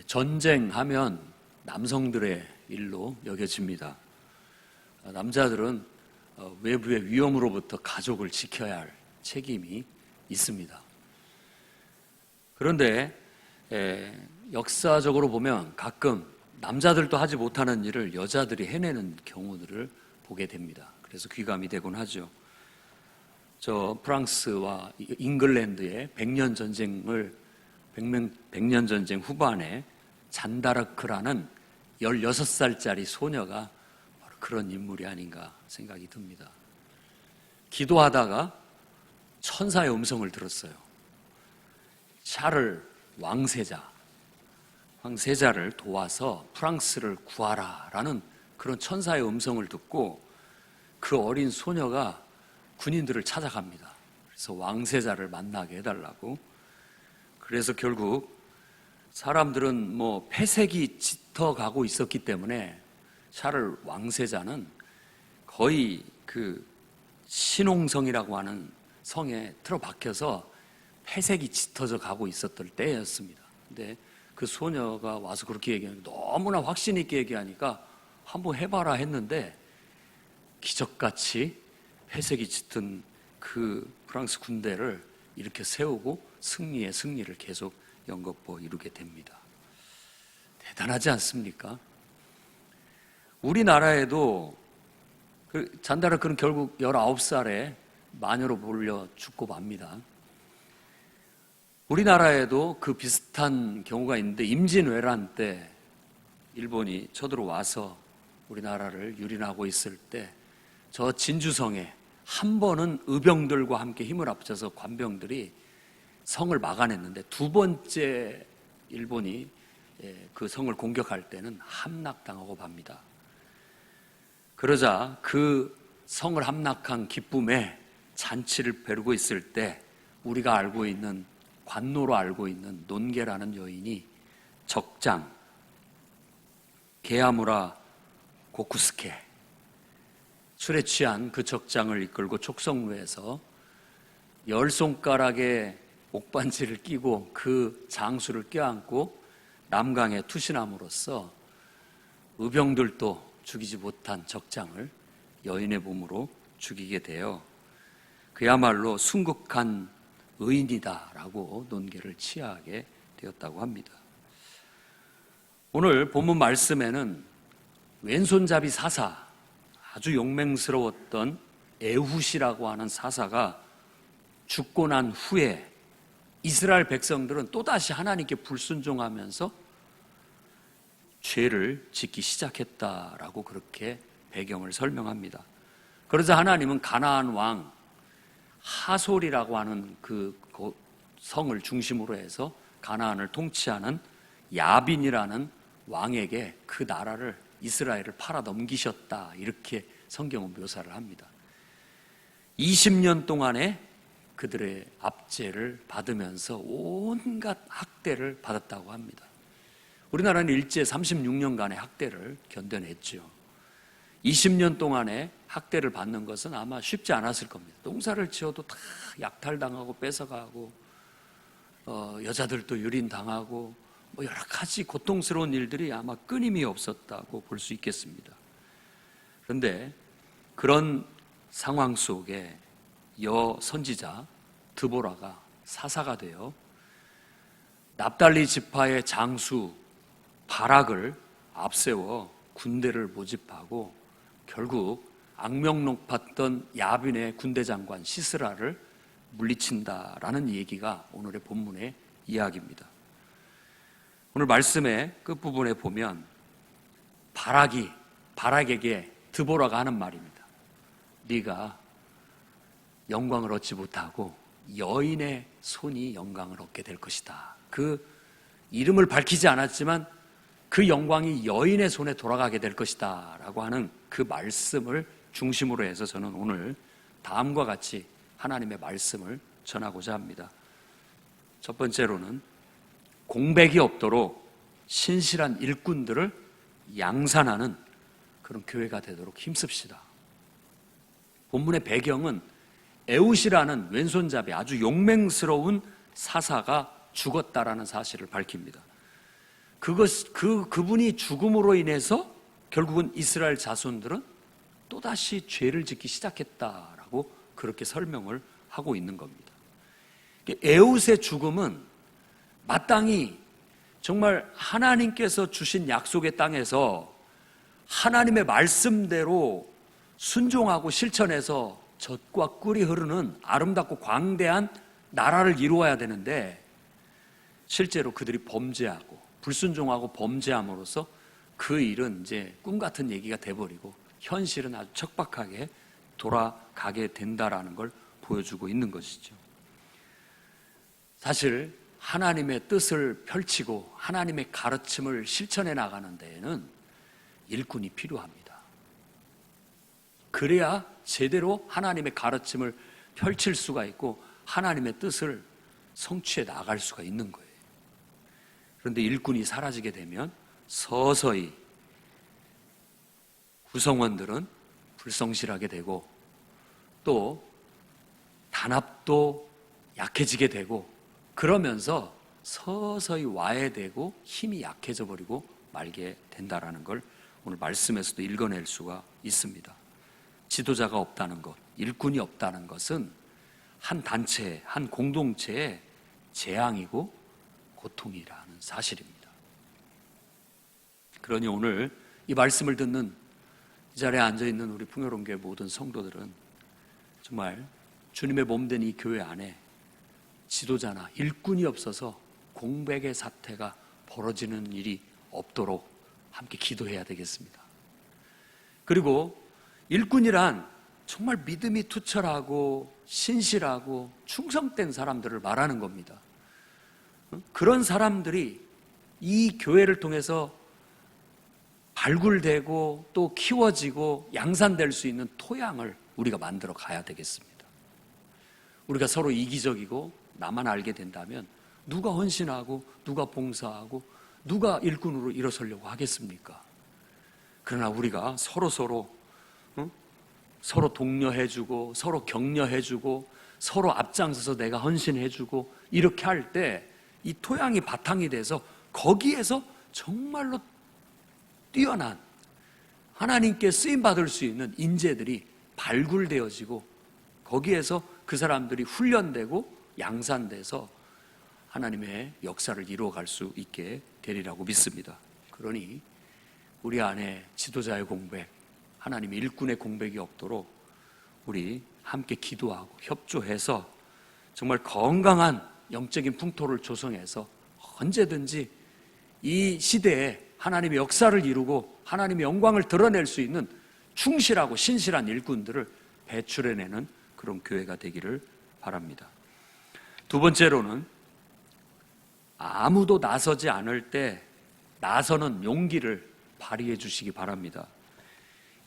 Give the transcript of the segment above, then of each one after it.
전쟁하면 남성들의 일로 여겨집니다. 남자들은 외부의 위험으로부터 가족을 지켜야 할 책임이 있습니다. 그런데 역사적으로 보면 가끔 남자들도 하지 못하는 일을 여자들이 해내는 경우들을 보게 됩니다. 그래서 귀감이 되곤 하죠. 저 프랑스와 잉글랜드의 100년 전쟁 후반에 잔다르크라는 16살짜리 소녀가 바로 그런 인물이 아닌가 생각이 듭니다. 기도하다가 천사의 음성을 들었어요. 샤를 왕세자를 도와서 프랑스를 구하라라는 그런 천사의 음성을 듣고 그 어린 소녀가 군인들을 찾아갑니다. 그래서 왕세자를 만나게 해달라고. 그래서 결국 사람들은 폐색이 짙어가고 있었기 때문에 샤를 왕세자는 거의 그 신홍성이라고 하는 성에 틀어박혀서 폐색이 짙어져 가고 있었던 때였습니다. 근데 그 소녀가 와서 그렇게 얘기하니까 너무나 확신 있게 얘기하니까 한번 해봐라 했는데 기적같이 폐색이 짙은 그 프랑스 군대를 이렇게 세우고 승리의 승리를 계속 연거푸 이루게 됩니다. 대단하지 않습니까? 우리나라에도 잔다르크는 결국 19살에 마녀로 몰려 죽고 맙니다. 우리나라에도 그 비슷한 경우가 있는데 임진왜란 때 일본이 쳐들어와서 우리나라를 유린하고 있을 때 저 진주성에 한 번은 의병들과 함께 힘을 합쳐서 관병들이 성을 막아냈는데 두 번째 일본이 그 성을 공격할 때는 함락당하고 맙니다. 그러자 그 성을 함락한 기쁨에 잔치를 베르고 있을 때 우리가 알고 있는 관노로 알고 있는 논게라는 여인이 적장 게야무라 고쿠스케 술에 취한 그 적장을 이끌고 촉성루에서 10손가락에 옥반지를 끼고 그 장수를 껴안고 남강에 투신함으로써 의병들도 죽이지 못한 적장을 여인의 몸으로 죽이게 되어 그야말로 순국한 의인이다라고 논계를 치하하게 되었다고 합니다. 오늘 본문 말씀에는 왼손잡이 사사, 아주 용맹스러웠던 에훗이라고 하는 사사가 죽고 난 후에 이스라엘 백성들은 또다시 하나님께 불순종하면서 죄를 짓기 시작했다라고 그렇게 배경을 설명합니다. 그러자 하나님은 가나안 왕 하솔이라고 하는 그 성을 중심으로 해서 가나안을 통치하는 야빈이라는 왕에게 그 나라를 이스라엘을 팔아 넘기셨다, 이렇게 성경은 묘사를 합니다. 20년 동안에 그들의 압제를 받으면서 온갖 학대를 받았다고 합니다. 우리나라는 일제 36년간의 학대를 견뎌냈죠. 20년 동안에 학대를 받는 것은 아마 쉽지 않았을 겁니다. 농사를 지어도 다 약탈당하고 뺏어가고 여자들도 유린당하고 여러 가지 고통스러운 일들이 아마 끊임이 없었다고 볼 수 있겠습니다. 그런데 그런 상황 속에 여선지자 드보라가 사사가 되어 납달리 지파의 장수 바락을 앞세워 군대를 모집하고 결국 악명 높았던 야빈의 군대 장관 시스라를 물리친다라는 얘기가 오늘의 본문의 이야기입니다. 오늘 말씀의 끝부분에 보면 바락에게 드보라가 하는 말입니다. 네가 영광을 얻지 못하고 여인의 손이 영광을 얻게 될 것이다. 그 이름을 밝히지 않았지만 그 영광이 여인의 손에 돌아가게 될 것이다 라고 하는 그 말씀을 중심으로 해서 저는 오늘 다음과 같이 하나님의 말씀을 전하고자 합니다. 첫 번째로는 공백이 없도록 신실한 일꾼들을 양산하는 그런 교회가 되도록 힘씁시다. 본문의 배경은 에훗이라는 왼손잡이 아주 용맹스러운 사사가 죽었다라는 사실을 밝힙니다. 그분이 죽음으로 인해서 결국은 이스라엘 자손들은 또다시 죄를 짓기 시작했다라고 그렇게 설명을 하고 있는 겁니다. 에훗의 죽음은 마땅히 정말 하나님께서 주신 약속의 땅에서 하나님의 말씀대로 순종하고 실천해서 젖과 꿀이 흐르는 아름답고 광대한 나라를 이루어야 되는데, 실제로 그들이 범죄하고 불순종하고 범죄함으로써 그 일은 이제 꿈 같은 얘기가 돼버리고 현실은 아주 척박하게 돌아가게 된다라는 걸 보여주고 있는 것이죠. 사실 하나님의 뜻을 펼치고 하나님의 가르침을 실천해 나가는 데에는 일꾼이 필요합니다. 그래야 제대로 하나님의 가르침을 펼칠 수가 있고 하나님의 뜻을 성취해 나갈 수가 있는 거예요. 그런데 일꾼이 사라지게 되면 서서히 구성원들은 불성실하게 되고 또 단합도 약해지게 되고, 그러면서 서서히 와해되고 힘이 약해져 버리고 말게 된다라는 걸 오늘 말씀에서도 읽어낼 수가 있습니다. 지도자가 없다는 것, 일꾼이 없다는 것은 한 단체, 한 공동체의 재앙이고 고통이라는 사실입니다. 그러니 오늘 이 말씀을 듣는 이 자리에 앉아있는 우리 풍요로운교회 모든 성도들은 정말 주님의 몸된 이 교회 안에 지도자나 일꾼이 없어서 공백의 사태가 벌어지는 일이 없도록 함께 기도해야 되겠습니다. 그리고 일꾼이란 정말 믿음이 투철하고 신실하고 충성된 사람들을 말하는 겁니다. 그런 사람들이 이 교회를 통해서 발굴되고 또 키워지고 양산될 수 있는 토양을 우리가 만들어 가야 되겠습니다. 우리가 서로 이기적이고 나만 알게 된다면 누가 헌신하고 누가 봉사하고 누가 일꾼으로 일어서려고 하겠습니까? 그러나 우리가 서로 독려해주고 서로 격려해주고 서로 앞장서서 내가 헌신해주고 이렇게 할 때 이 토양이 바탕이 돼서 거기에서 정말로 뛰어난 하나님께 쓰임받을 수 있는 인재들이 발굴되어지고 거기에서 그 사람들이 훈련되고 양산돼서 하나님의 역사를 이루어갈 수 있게 되리라고 믿습니다. 그러니 우리 안에 지도자의 공백, 하나님의 일꾼의 공백이 없도록 우리 함께 기도하고 협조해서 정말 건강한 영적인 풍토를 조성해서 언제든지 이 시대에 하나님의 역사를 이루고 하나님의 영광을 드러낼 수 있는 충실하고 신실한 일꾼들을 배출해내는 그런 교회가 되기를 바랍니다. 두 번째로는 아무도 나서지 않을 때 나서는 용기를 발휘해 주시기 바랍니다.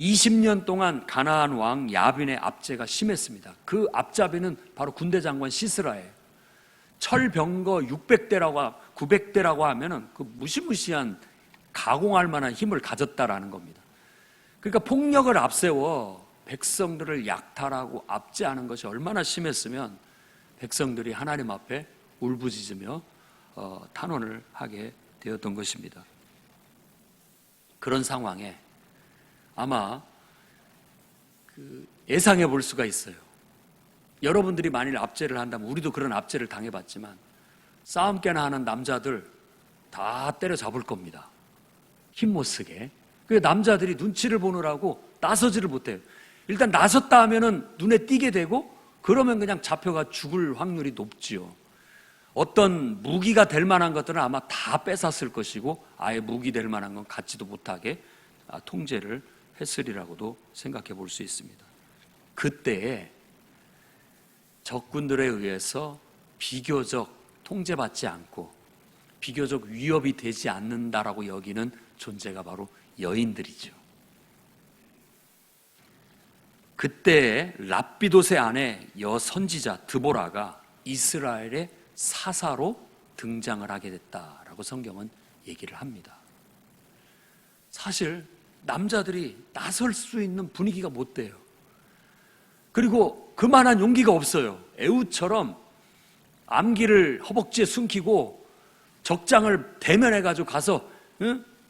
20년 동안 가나안 왕 야빈의 압제가 심했습니다. 그 앞잡이는 바로 군대 장관 시스라예요. 철병거 600대라고 900대라고 하면은 그 무시무시한 가공할 만한 힘을 가졌다라는 겁니다. 그러니까 폭력을 앞세워 백성들을 약탈하고 압제하는 것이 얼마나 심했으면 백성들이 하나님 앞에 울부짖으며 탄원을 하게 되었던 것입니다. 그런 상황에 아마 예상해 볼 수가 있어요. 여러분들이 만일 압제를 한다면, 우리도 그런 압제를 당해봤지만 싸움깨나 하는 남자들 다 때려잡을 겁니다. 힘 못 쓰게. 그 남자들이 눈치를 보느라고 나서지를 못해요. 일단 나섰다 하면은 눈에 띄게 되고 그러면 그냥 잡혀가 죽을 확률이 높지요. 어떤 무기가 될 만한 것들은 아마 다 뺏었을 것이고 아예 무기 될 만한 건 갖지도 못하게 통제를 했으리라고도 생각해 볼 수 있습니다. 그때에 적군들에 의해서 비교적 통제받지 않고 비교적 위협이 되지 않는다라고 여기는 존재가 바로 여인들이죠. 그때 랍비돗의 아내 여선지자 드보라가 이스라엘의 사사로 등장을 하게 됐다라고 성경은 얘기를 합니다. 사실 남자들이 나설 수 있는 분위기가 못 돼요. 그리고 그만한 용기가 없어요. 에훗처럼 암기를 허벅지에 숨기고 적장을 대면해가지고 가서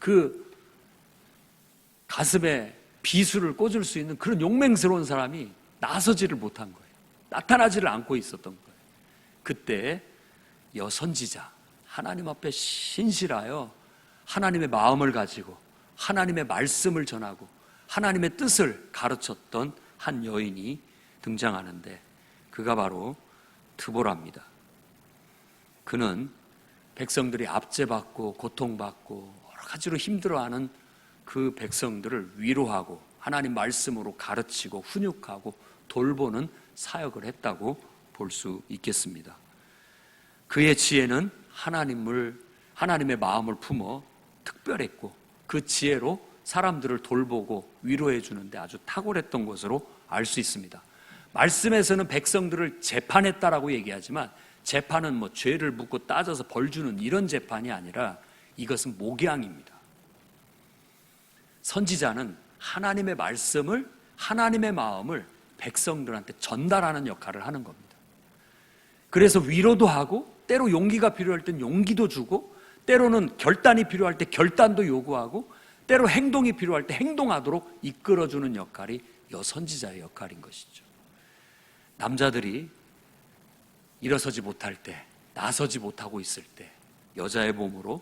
그 가슴에 비수를 꽂을 수 있는 그런 용맹스러운 사람이 나서지를 못한 거예요. 나타나지를 않고 있었던 거예요. 그때 여선지자, 하나님 앞에 신실하여 하나님의 마음을 가지고 하나님의 말씀을 전하고 하나님의 뜻을 가르쳤던 한 여인이 등장하는데, 그가 바로 드보라입니다. 그는 백성들이 압제받고 고통받고 여러 가지로 힘들어하는 그 백성들을 위로하고 하나님 말씀으로 가르치고 훈육하고 돌보는 사역을 했다고 볼 수 있겠습니다. 그의 지혜는 하나님의 마음을 품어 특별했고, 그 지혜로 사람들을 돌보고 위로해 주는데 아주 탁월했던 것으로 알 수 있습니다. 말씀에서는 백성들을 재판했다라고 얘기하지만, 재판은 뭐 죄를 묻고 따져서 벌 주는 이런 재판이 아니라 이것은 목양입니다. 선지자는 하나님의 말씀을, 하나님의 마음을 백성들한테 전달하는 역할을 하는 겁니다. 그래서 위로도 하고, 때로 용기가 필요할 땐 용기도 주고, 때로는 결단이 필요할 때 결단도 요구하고, 때로 행동이 필요할 때 행동하도록 이끌어주는 역할이 여선지자의 역할인 것이죠. 남자들이 일어서지 못할 때, 나서지 못하고 있을 때 여자의 몸으로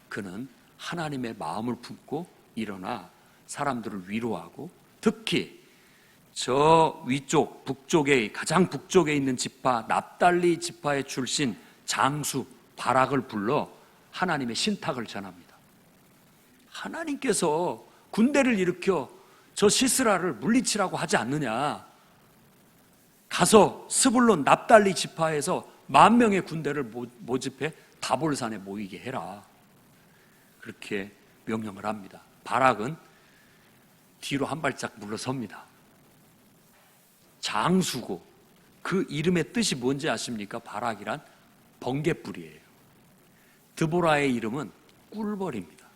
그는 하나님의 마음을 품고 일어나 사람들을 위로하고, 특히 저 위쪽 북쪽에, 가장 북쪽에 있는 지파 납달리 지파의 출신 장수 바락을 불러 하나님의 신탁을 전합니다. 하나님께서 군대를 일으켜 저 시스라를 물리치라고 하지 않느냐, 가서 스불론 납달리 지파에서 10,000명의 군대를 모집해 다볼산에 모이게 해라, 그렇게 명령을 합니다. 바락은 뒤로 한 발짝 물러섭니다. 장수고, 그 이름의 뜻이 뭔지 아십니까? 바락이란 번갯불이에요. 드보라의 이름은 꿀벌입니다.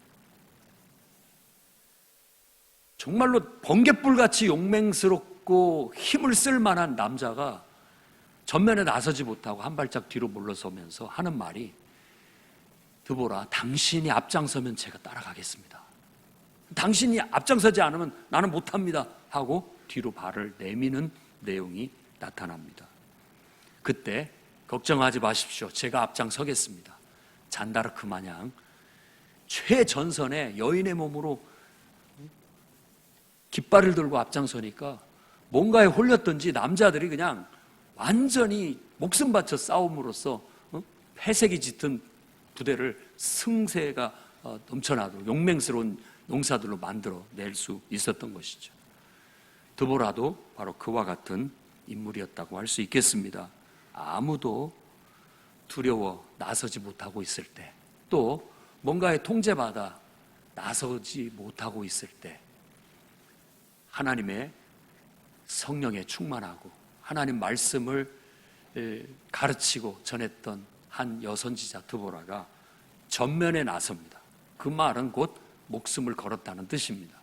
정말로 번갯불같이 용맹스럽고 힘을 쓸 만한 남자가 전면에 나서지 못하고 한 발짝 뒤로 물러서면서 하는 말이, 드보라, 당신이 앞장서면 제가 따라가겠습니다. 당신이 앞장서지 않으면 나는 못합니다 하고 뒤로 발을 내미는 내용이 나타납니다. 그때 걱정하지 마십시오, 제가 앞장서겠습니다. 잔다르크 마냥 최전선에 여인의 몸으로 깃발을 들고 앞장서니까 뭔가에 홀렸던지 남자들이 그냥 완전히 목숨 바쳐 싸움으로써 회색이 짙은 부대를 승세가 넘쳐나도록 용맹스러운 용사들로 만들어 낼 수 있었던 것이죠. 드보라도 바로 그와 같은 인물이었다고 할 수 있겠습니다. 아무도 두려워 나서지 못하고 있을 때, 또 뭔가에 통제받아 나서지 못하고 있을 때 하나님의 성령에 충만하고 하나님 말씀을 가르치고 전했던 한 여선지자 드보라가 전면에 나섭니다. 그 말은 곧 목숨을 걸었다는 뜻입니다.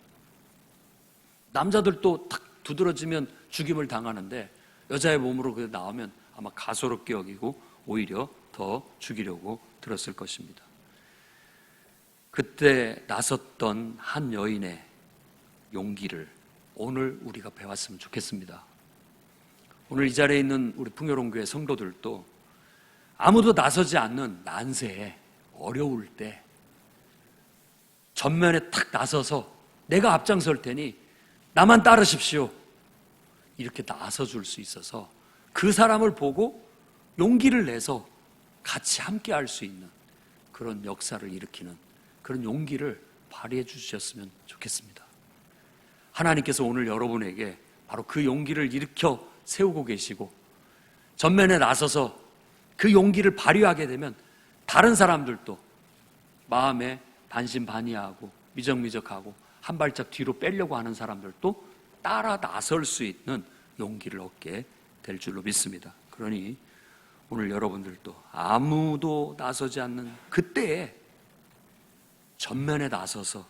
남자들도 탁 두드러지면 죽임을 당하는데 여자의 몸으로 나오면 아마 가소롭게 여기고 오히려 더 죽이려고 들었을 것입니다. 그때 나섰던 한 여인의 용기를 오늘 우리가 배웠으면 좋겠습니다. 오늘 이 자리에 있는 우리 풍요롱교회 성도들도 아무도 나서지 않는 난세에 어려울 때 전면에 탁 나서서 내가 앞장설 테니 나만 따르십시오, 이렇게 나서줄 수 있어서 그 사람을 보고 용기를 내서 같이 함께 할 수 있는 그런 역사를 일으키는 그런 용기를 발휘해 주셨으면 좋겠습니다. 하나님께서 오늘 여러분에게 바로 그 용기를 일으켜 세우고 계시고, 전면에 나서서 그 용기를 발휘하게 되면 다른 사람들도 마음에 반신반의하고 미적미적하고 한 발짝 뒤로 빼려고 하는 사람들도 따라 나설 수 있는 용기를 얻게 될 줄로 믿습니다. 그러니 오늘 여러분들도 아무도 나서지 않는 그때에 전면에 나서서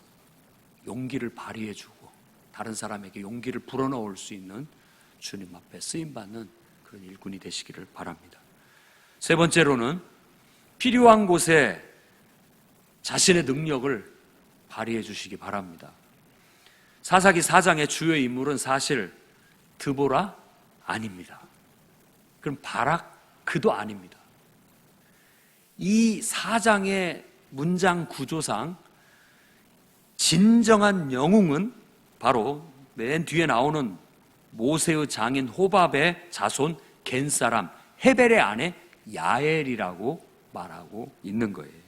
용기를 발휘해주고 다른 사람에게 용기를 불어넣을 수 있는 주님 앞에 쓰임받는 그런 일꾼이 되시기를 바랍니다. 세 번째로는 필요한 곳에 자신의 능력을 발휘해 주시기 바랍니다. 사사기 4장의 주요 인물은 사실 드보라 아닙니다. 그럼 바락 그도 아닙니다. 이 4장의 문장 구조상 진정한 영웅은 바로 맨 뒤에 나오는 모세의 장인 호밥의 자손 겐사람 헤벨의 아내 야엘이라고 말하고 있는 거예요.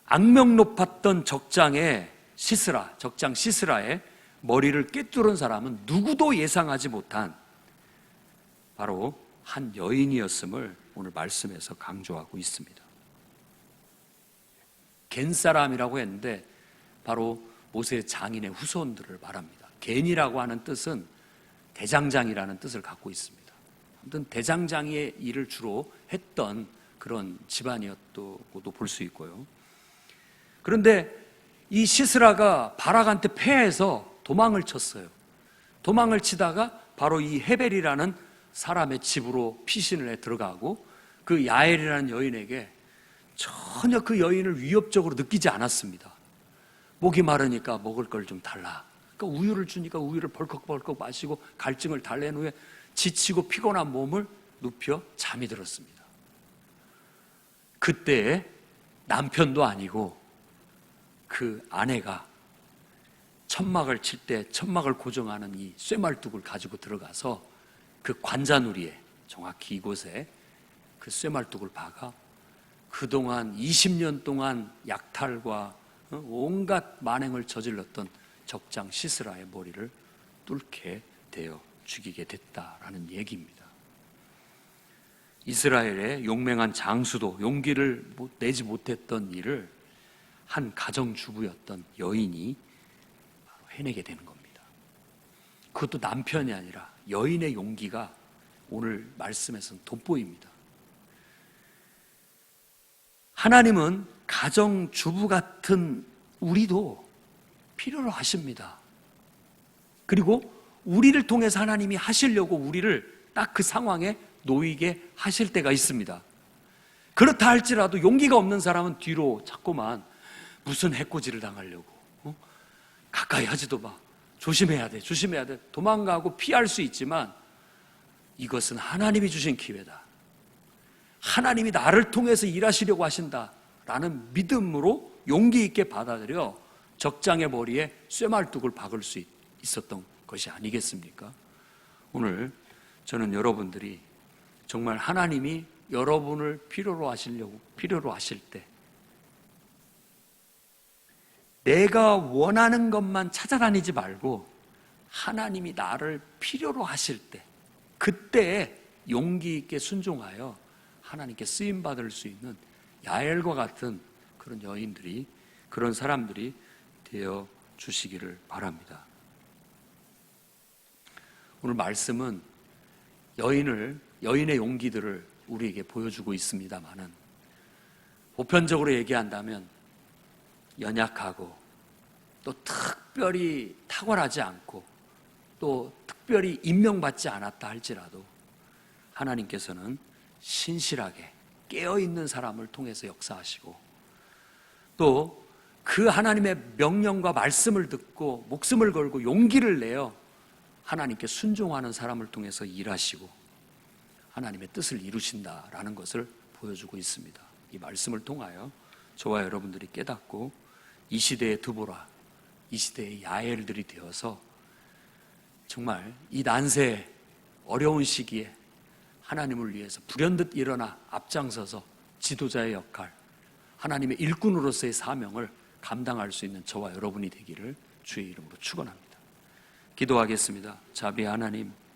악명 높았던 적장 시스라의 머리를 꿰뚫은 사람은 누구도 예상하지 못한 바로 한 여인이었음을 오늘 말씀에서 강조하고 있습니다. 겐사람이라고 했는데 바로 모세의 장인의 후손들을 말합니다. 겐이라고 하는 뜻은 대장장이라는 뜻을 갖고 있습니다. 아무튼 대장장이의 일을 주로 했던 그런 집안이었다고도 볼 수 있고요. 그런데 이 시스라가 바락한테 패해서 도망을 쳤어요. 도망을 치다가 바로 이 헤벨이라는 사람의 집으로 피신을 해 들어가고 그 야엘이라는 여인에게 전혀 그 여인을 위협적으로 느끼지 않았습니다. 목이 마르니까 먹을 걸 좀 달라. 그러니까 우유를 주니까 우유를 벌컥벌컥 마시고 갈증을 달랜 후에 지치고 피곤한 몸을 눕혀 잠이 들었습니다. 그때 남편도 아니고 그 아내가 천막을 칠 때 천막을 고정하는 이 쇠말뚝을 가지고 들어가서 그 관자놀이에 정확히 이곳에 그 쇠말뚝을 박아 그동안 20년 동안 약탈과 온갖 만행을 저질렀던 적장 시스라의 머리를 뚫게 되어 죽이게 됐다라는 얘기입니다. 이스라엘의 용맹한 장수도 용기를 내지 못했던 일을 한 가정주부였던 여인이 해내게 되는 겁니다. 그것도 남편이 아니라 여인의 용기가 오늘 말씀에서는 돋보입니다. 하나님은 가정주부 같은 우리도 필요로 하십니다. 그리고 우리를 통해서 하나님이 하시려고 우리를 딱 그 상황에 놓이게 하실 때가 있습니다. 그렇다 할지라도 용기가 없는 사람은 뒤로 자꾸만 무슨 해코지를 당하려고 가까이 하지도 마. 조심해야 돼. 도망가고 피할 수 있지만 이것은 하나님이 주신 기회다. 하나님이 나를 통해서 일하시려고 하신다라는 믿음으로 용기 있게 받아들여 적장의 머리에 쇠말뚝을 박을 수 있었던 것이 아니겠습니까? 오늘 저는 여러분들이 정말 하나님이 여러분을 필요로 하실 때 내가 원하는 것만 찾아다니지 말고 하나님이 나를 필요로 하실 때 그때에 용기 있게 순종하여 하나님께 쓰임받을 수 있는 야엘과 같은 그런 여인들이 그런 사람들이 되어 주시기를 바랍니다. 오늘 말씀은 여인의 용기들을 우리에게 보여주고 있습니다만은 보편적으로 얘기한다면 연약하고 또 특별히 탁월하지 않고 또 특별히 임명받지 않았다 할지라도 하나님께서는 신실하게 깨어있는 사람을 통해서 역사하시고 또 그 하나님의 명령과 말씀을 듣고 목숨을 걸고 용기를 내어 하나님께 순종하는 사람을 통해서 일하시고 하나님의 뜻을 이루신다라는 것을 보여주고 있습니다. 이 말씀을 통하여 저와 여러분들이 깨닫고 이 시대의 드보라, 이 시대의 야엘들이 되어서 정말 이 난세의 어려운 시기에 하나님을 위해서 불현듯 일어나 앞장서서 지도자의 역할, 하나님의 일꾼으로서의 사명을 감당할 수 있는 저와 여러분이 되기를 주의 이름으로 축원합니다. 기도하겠습니다. 자비의 하나님,